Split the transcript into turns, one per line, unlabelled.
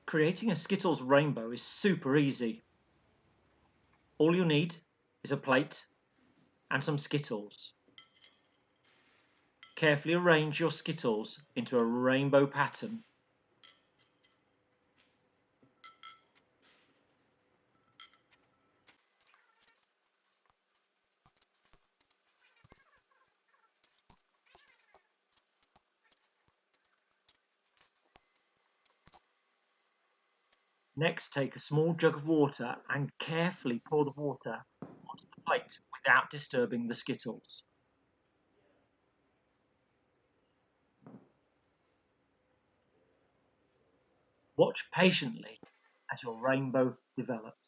Creating a Skittles rainbow is super easy. All you need is a plate and some Skittles. Carefully arrange your Skittles into a rainbow pattern. Next, take a small jug of water and carefully pour the water onto the plate without disturbing the Skittles. Watch patiently as your rainbow develops.